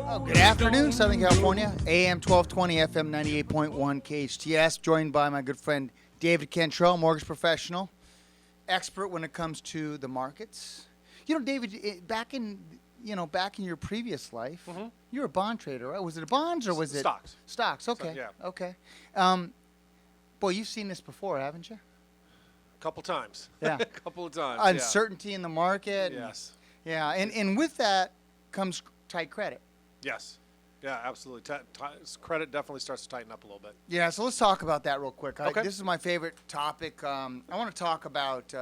Oh, good afternoon, Southern California. AM 1220, FM 98.1 KHTS. Joined by my good friend David Cantrell, mortgage professional, expert when it comes to the markets. You know, David, back in your previous life, you were a bond trader, right? Was it bonds or was it stocks? Stocks. Okay. So, yeah. Okay. Boy, you've seen this before, haven't you? A couple times. Yeah. A couple of times. Uncertainty in the market. Yes. Yeah, and with that comes tight credit. Yes. Yeah, absolutely. Credit definitely starts to tighten up a little bit. Yeah, so let's talk about that real quick. Okay. This is my favorite topic. I want to talk about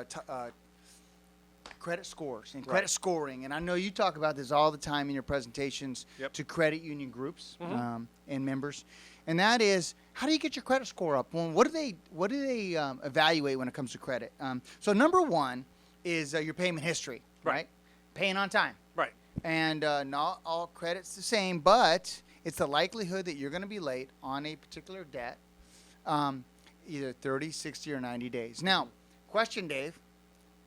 credit scores and credit scoring. And I know you talk about this all the time in your presentations to credit union groups and members. And that is, how do you get your credit score up? Well, what do they evaluate when it comes to credit? So number one is your payment history, right? Paying on time. Right. And not all credit's the same, but it's the likelihood that you're going to be late on a particular debt, either 30, 60, or 90 days. Now, question, Dave,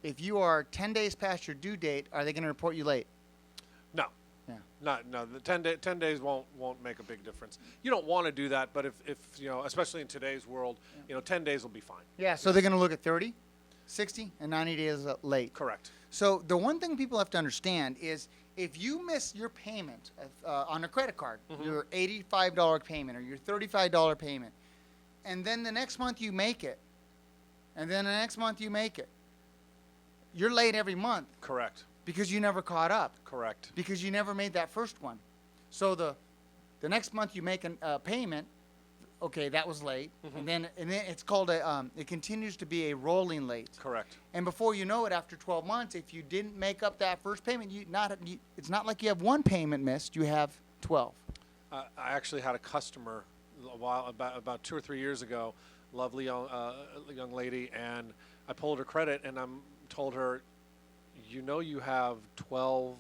if you are 10 days past your due date, are they going to report you late? No. Yeah. No. The 10 days won't make a big difference. You don't want to do that, but if you know, especially in today's world, 10 days will be fine. Yeah, so they're going to look at 30, 60, and 90 days late. Correct. So the one thing people have to understand is if you miss your payment on a credit card, your $85 payment or your $35 payment, and then the next month you make it, and then the next month you make it, you're late every month. Correct. Because you never caught up. Correct. Because you never made that first one. So the next month you make a payment, okay, that was late, and then it's called it continues to be a rolling late. Correct. And before you know it, after 12 months, if you didn't make up that first payment, it's not like you have one payment missed, you have 12. I actually had a customer about 2 or 3 years ago, lovely young lady, and I pulled her credit and told her, you have 12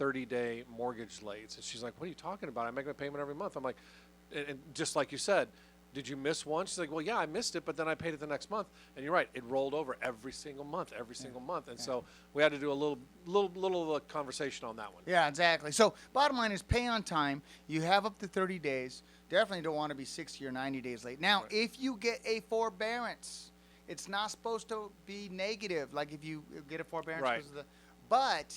30-day mortgage lates. And she's like, what are you talking about? I make my payment every month. I'm like, and just like you said, did you miss one? She's like, well, yeah, I missed it, but then I paid it the next month. And you're right, it rolled over every single month. And so we had to do a little conversation on that one. Yeah, exactly. So bottom line is pay on time. You have up to 30 days. Definitely don't want to be 60 or 90 days late. Now, if you get a forbearance, it's not supposed to be negative, like if you get a forbearance. Right. But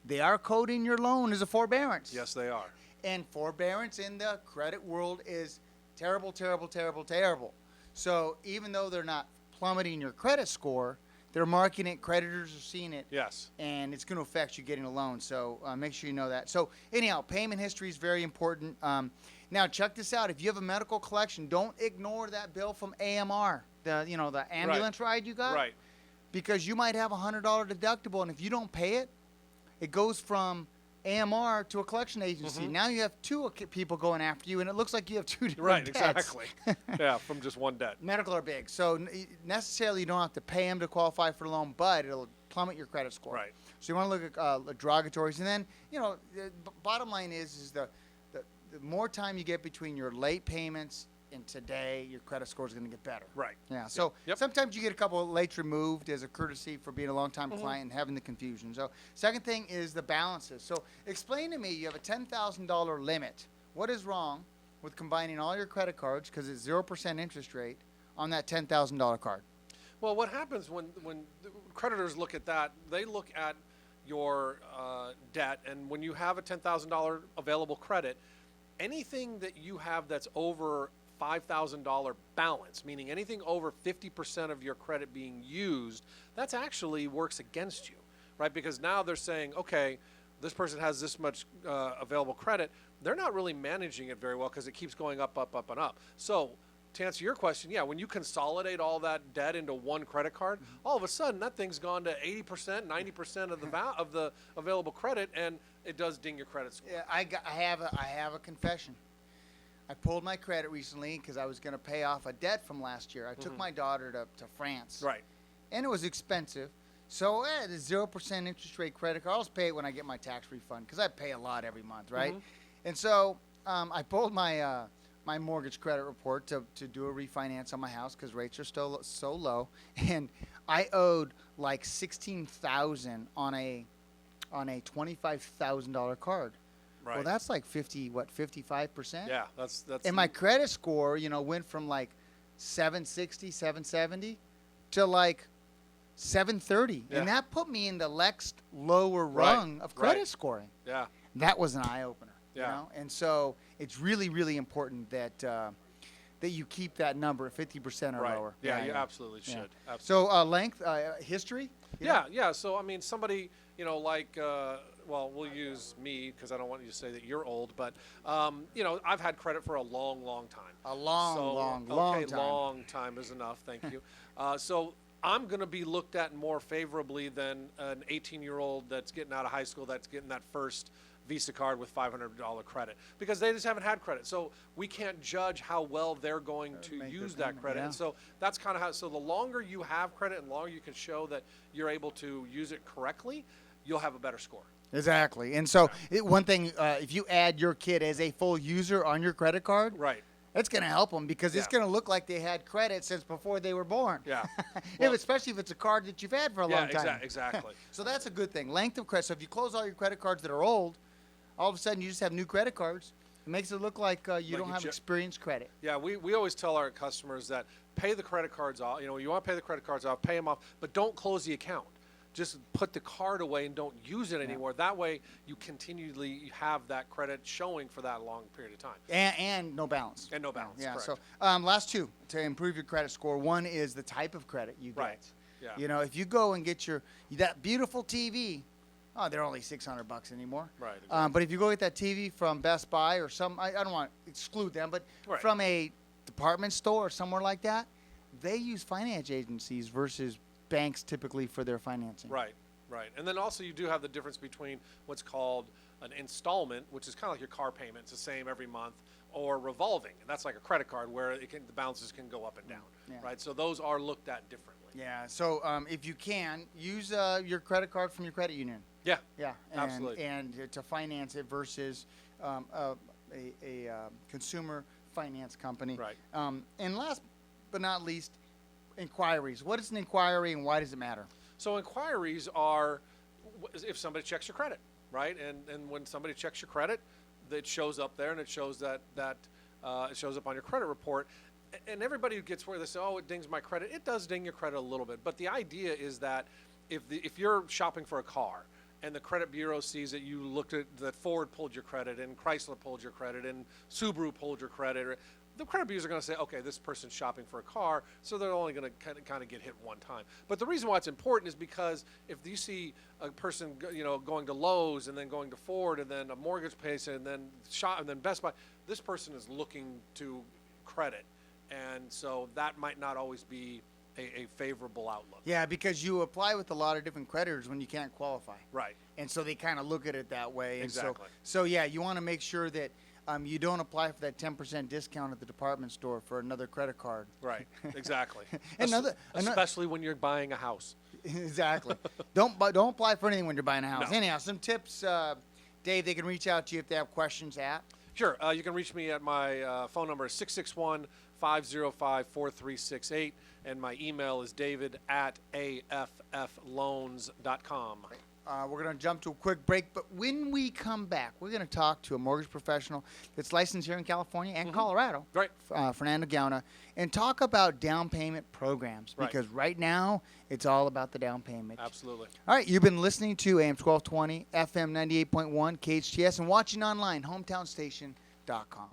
they are coding your loan as a forbearance. Yes, they are. And forbearance in the credit world is terrible, terrible, terrible, terrible. So even though they're not plummeting your credit score, they're marking it, creditors are seeing it. Yes. And it's going to affect you getting a loan. So make sure you know that. So anyhow, payment history is very important. Now, check this out. If you have a medical collection, don't ignore that bill from AMR, the ambulance ride you got. Right. Because you might have a $100 deductible, and if you don't pay it, it goes from AMR to a collection agency. Now you have two people going after you, and it looks like you have two different debts. Exactly. Yeah, from just one debt. Medical are big. So necessarily you don't have to pay them to qualify for a loan, but it'll plummet your credit score. Right. So you want to look at derogatories. And then, the bottom line is the more time you get between your late payments and today, your credit score is going to get better. Right. Yeah. So sometimes you get a couple of lates removed as a courtesy for being a long-time client and having the confusion. So second thing is the balances. So explain to me, you have a $10,000 limit. What is wrong with combining all your credit cards, because it's 0% interest rate, on that $10,000 card? Well, what happens when creditors look at that, they look at your debt, and when you have a $10,000 available credit, anything that you have that's over $5,000 balance, meaning anything over 50% of your credit being used, that's actually works against you, right? Because now they're saying, okay, this person has this much available credit. They're not really managing it very well because it keeps going up, up, up, and up. So to answer your question, yeah, when you consolidate all that debt into one credit card, all of a sudden that thing's gone to 80%, 90% of the available credit, and it does ding your credit score. Yeah, I have a confession. I pulled my credit recently because I was going to pay off a debt from last year. I took my daughter to France. Right. And it was expensive. So the 0% interest rate credit card, I'll just pay it when I get my tax refund because I pay a lot every month, right? And so I pulled my my mortgage credit report to do a refinance on my house because rates are still so low. And I owed like $16,000 on a $25,000 card. Right. Well, that's like 55%? Yeah, that's. And my credit score, went from like 760, 770 to like 730. Yeah. And that put me in the next lower rung of credit scoring. Yeah. That was an eye-opener. Yeah. And so it's really, really important that that you keep that number at 50% or Right. lower. Yeah, you absolutely should. Yeah. Absolutely. So length, history? Yeah. So, I mean, somebody, like, well, we'll use me because I don't want you to say that you're old, but, I've had credit for a long, long time. A long time. Long time is enough. Thank you. So I'm going to be looked at more favorably than an 18-year-old that's getting out of high school that's getting that first Visa card with $500 credit because they just haven't had credit. So we can't judge how well they're going to use that credit. And so that's kind of how, so the longer you have credit and the longer you can show that you're able to use it correctly, you'll have a better score. Exactly. And so one thing, if you add your kid as a full user on your credit card, Right. it's going to help them because it's going to look like they had credit since before they were born. Yeah. Especially if it's a card that you've had for a long time. Exactly. So that's a good thing. Length of credit. So if you close all your credit cards that are old, all of a sudden you just have new credit cards. It makes it look like you don't have experienced credit. Yeah, we always tell our customers that pay the credit cards off. You want to pay the credit cards off, pay them off, but don't close the account. Just put the card away and don't use it anymore. That way you continually have that credit showing for that long period of time. And no balance. And no balance, Yeah, correct. so last two to improve your credit score. One is the type of credit you get. Right, yeah. If you go and get that beautiful TV, they're only $600 anymore. Right, exactly. But if you go get that TV from Best Buy or I don't want to exclude them, but from a department store or somewhere like that, they use finance agencies versus banks typically for their financing. Right. And then also you do have the difference between what's called an installment, which is kind of like your car payment. It's the same every month, or revolving. And that's like a credit card where the balances can go up and down. Yeah. Right. So those are looked at differently. Yeah. So if you can, use your credit card from your credit union. Yeah. Yeah. Absolutely. And to finance it versus a consumer finance company. Right. And last but not least, inquiries. What is an inquiry and why does it matter? So inquiries are if somebody checks your credit, right? And when somebody checks your credit, it shows up there and it shows that it shows up on your credit report. And everybody gets where they say, oh, it dings my credit. It does ding your credit a little bit. But the idea is that if you're shopping for a car and the credit bureau sees that you looked at that Ford pulled your credit and Chrysler pulled your credit and Subaru pulled your credit, the credit bureaus are going to say, okay, this person's shopping for a car, so they're only going to kind of get hit one time. But the reason why it's important is because if you see a person, going to Lowe's and then going to Ford and then a mortgage place and then Best Buy, this person is looking to credit, and so that might not always be a favorable outlook. Yeah, because you apply with a lot of different creditors when you can't qualify. Right. And so they kind of look at it that way. Exactly. And so yeah, you want to make sure that you don't apply for that 10% discount at the department store for another credit card. Right. Exactly. Especially when you're buying a house. Exactly. Don't apply for anything when you're buying a house. No. Anyhow, some tips, Dave. They can reach out to you if they have questions at. Sure. You can reach me at my phone number is 661-505-4368, and my email is david@affloans.com. We're going to jump to a quick break, but when we come back, we're going to talk to a mortgage professional that's licensed here in California and Colorado, Right. Fernando Gauna, and talk about down payment programs because right now it's all about the down payment. Absolutely. All right, you've been listening to AM 1220, FM 98.1, KHTS, and watching online, hometownstation.com.